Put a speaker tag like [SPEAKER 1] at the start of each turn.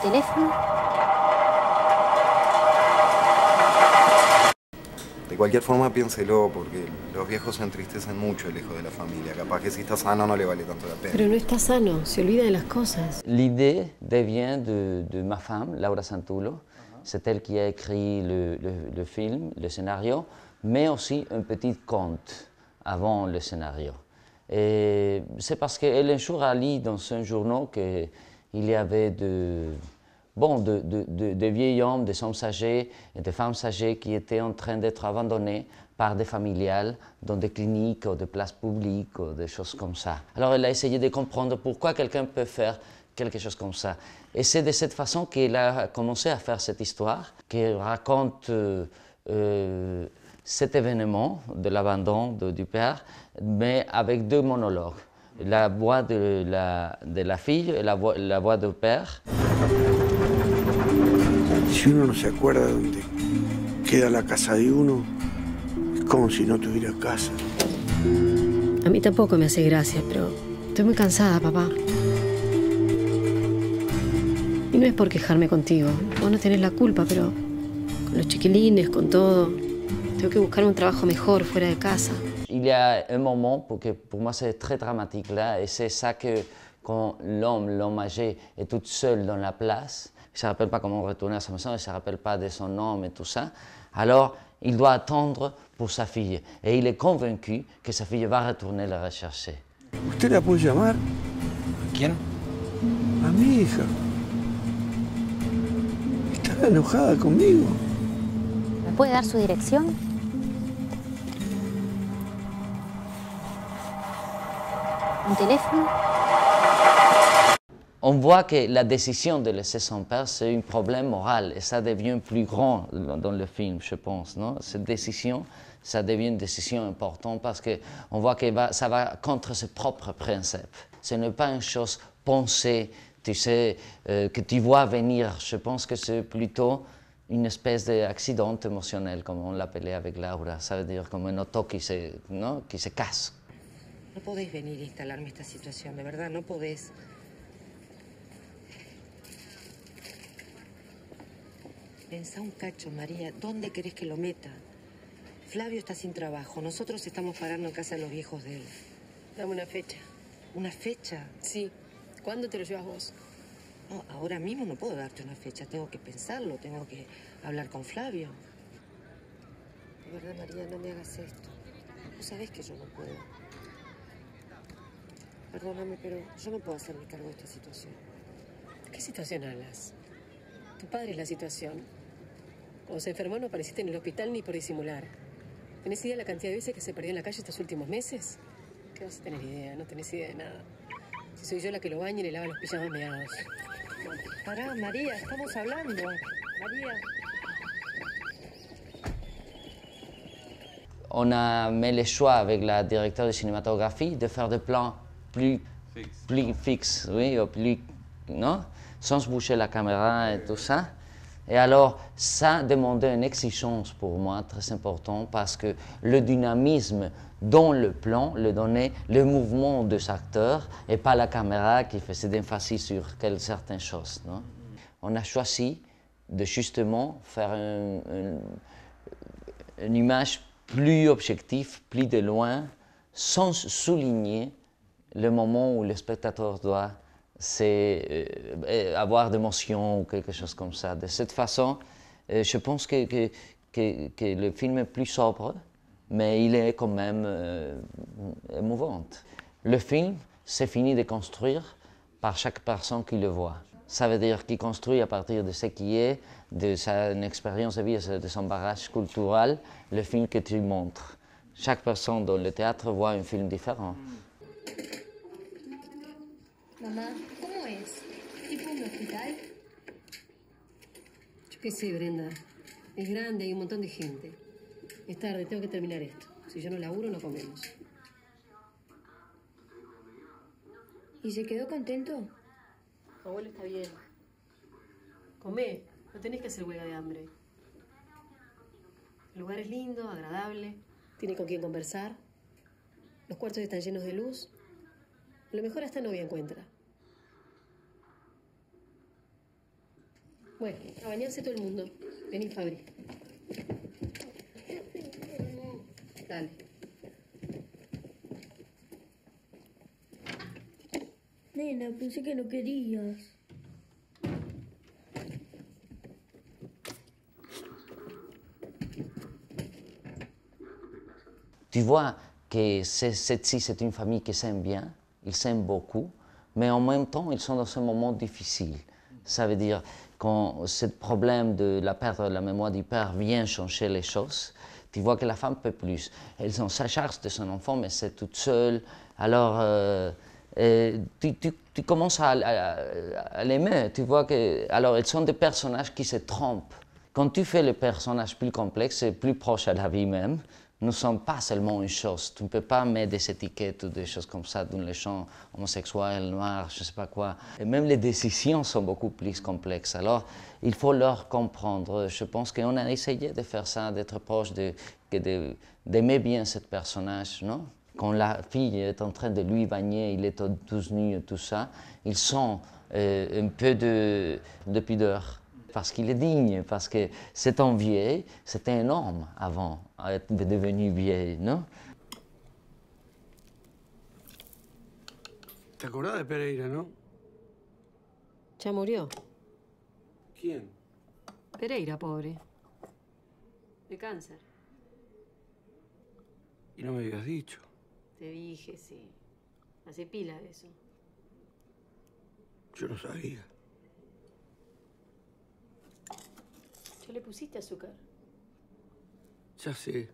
[SPEAKER 1] teléfono?
[SPEAKER 2] De cualquier forma, piénselo, porque los viejos se entristecen mucho lejos de la familia. Capaz que si está sano no le vale tanto la pena.
[SPEAKER 3] Pero no está sano, se olvida de las cosas.
[SPEAKER 4] L'idée devient de ma femme, Laura Santulo. C'est elle qui a écrit le film, le scénario, mais aussi un petit conte avant le scénario. Et c'est parce qu'elle un jour a lu dans un journal qu'il y avait de vieils hommes, des hommes âgés et des femmes âgées qui étaient en train d'être abandonnés par des familiales dans des cliniques ou des places publiques ou des choses comme ça. Alors elle a essayé de comprendre pourquoi quelqu'un peut faire quelque chose comme ça. Et c'est de cette façon qu'elle a commencé à faire cette histoire, qui raconte cet événement de l'abandon du père, mais avec deux monologues. La voix de la fille et la voix du père.
[SPEAKER 5] Si uno no se acuerda dónde queda la casa de uno, es como si no tuviera casa.
[SPEAKER 3] A mí tampoco me hace gracia, pero estoy muy cansada, papá. Y no es por quejarme contigo. Vos no tenés la culpa, pero con los chiquilines, con todo, tengo que buscar un trabajo mejor fuera de casa.
[SPEAKER 4] Il y a un moment, que pour moi c'est très dramatique là, et c'est ça que quand l'homme âgé est tout seul dans la place, il ne se rappelle pas comment retourner à sa maison, il ne se rappelle pas de son homme et tout ça, alors il doit attendre pour sa fille. Et il est convaincu que sa fille va retourner la rechercher.
[SPEAKER 5] ¿Usted la puede llamar?
[SPEAKER 6] ¿Quién?
[SPEAKER 5] A mi hija. Está enojada conmigo.
[SPEAKER 1] ¿Me puede dar su dirección? ¿Un teléfono?
[SPEAKER 4] On voit que la décision de laisser son père, c'est un problème moral et ça devient plus grand dans le film, je pense. Non? Cette décision, ça devient une décision importante parce qu'on voit que ça va contre ses propres principes. Ce n'est pas une chose pensée, tu sais, que tu vois venir. Je pense que c'est plutôt une espèce d'accident émotionnel, comme on l'appelait avec Laura. Ça veut dire comme un auto qui se casse.
[SPEAKER 7] No podés venir a instalarme esta situación, de verdad, no podés. Pensá un cacho, María, ¿dónde querés que lo meta? Flavio está sin trabajo, nosotros estamos pagando en casa de los viejos de él.
[SPEAKER 3] Dame una fecha.
[SPEAKER 7] ¿Una fecha?
[SPEAKER 3] Sí. ¿Cuándo te lo llevas vos?
[SPEAKER 7] No, ahora mismo no puedo darte una fecha, tengo que pensarlo, tengo que hablar con Flavio. De verdad, María, no me hagas esto. Vos sabés que yo no puedo. Perdóname, pero yo no puedo hacerme cargo de esta situación.
[SPEAKER 3] ¿De qué situación hablas? Tu padre es la situación. Cuando se enfermó no apareciste en el hospital ni por disimular. ¿Tenés idea de la cantidad de veces que se perdió en la calle estos últimos meses? ¿Qué vas a tener idea? No tenés idea de nada. Si soy yo la que lo baña y le lava los pijamas meados.
[SPEAKER 7] Pará, María, estamos hablando. María.
[SPEAKER 4] On a mis le choix avec la directeur de cinématographie de faire des plans plus fixes, oui, ou plus, non? Sans bouger la caméra et tout ça. Et alors, ça demandait une exigence pour moi très importante parce que le dynamisme dans le plan le donnait le mouvement des acteurs et pas la caméra qui faisait d'emphasis sur certaines choses. Non? On a choisi de justement faire une image plus objective, plus de loin, sans souligner le moment où le spectateur doit avoir d'émotions ou quelque chose comme ça. De cette façon, je pense que le film est plus sobre, mais il est quand même émouvant. Le film, c'est fini de construire par chaque personne qui le voit. Ça veut dire qu'il construit à partir de ce qui est, de son expérience de vie, de son bagage culturel, le film que tu montres. Chaque personne dans le théâtre voit un film différent.
[SPEAKER 8] Mamá, ¿cómo es? ¿Tipo un hospital?
[SPEAKER 3] Yo qué sé, Brenda. Es grande, hay un montón de gente. Es tarde, tengo que terminar esto. Si yo no laburo, no comemos.
[SPEAKER 8] ¿Y se quedó contento?
[SPEAKER 3] Tu abuelo está bien. Comé, no tenés que hacer huelga de hambre. El lugar es lindo, agradable, tiene con quién conversar. Los cuartos están llenos de luz. A lo mejor hasta novia encuentra. Bueno, a bañarse todo el mundo. Vení, Fabri. Dale.
[SPEAKER 8] Nena, pensé que no querías.
[SPEAKER 4] Tu vois que cette-ci, c'est une famille qui s'aime bien, ils s'aiment beaucoup, mais en même temps, ils sont dans un moment difficile. Ça veut dire quand ce problème de la perte de la mémoire du père vient changer les choses, tu vois que la femme peut plus. Elle s'en charge de son enfant, mais c'est toute seule. Alors, tu commences à l'aimer. Tu vois que, alors, ils sont des personnages qui se trompent. Quand tu fais le personnage plus complexe et plus proche à la vie même, nous ne sommes pas seulement une chose. Tu ne peux pas mettre des étiquettes ou des choses comme ça dans les champs homosexuels, noirs, je ne sais pas quoi. Et même les décisions sont beaucoup plus complexes. Alors, il faut leur comprendre. Je pense qu'on a essayé de faire ça, d'être proche, d'aimer bien ce personnage, non? Quand la fille est en train de lui baigner, il est tous nu et tout ça, ils sont un peu de pudeur. Parce qu'il est digne, parce que c'est un vieil, c'était un homme avant d'être devenu vieil, non?
[SPEAKER 5] ¿Te acordás de Pereira, no?
[SPEAKER 3] Ya murió.
[SPEAKER 5] ¿Quién?
[SPEAKER 3] Pereira, pobre. De cáncer.
[SPEAKER 5] Y no me habías dicho.
[SPEAKER 3] Te dije, sí. Hace pila de eso.
[SPEAKER 5] Yo no sabía.
[SPEAKER 3] ¿Ya le pusiste azúcar?
[SPEAKER 5] Ya sé.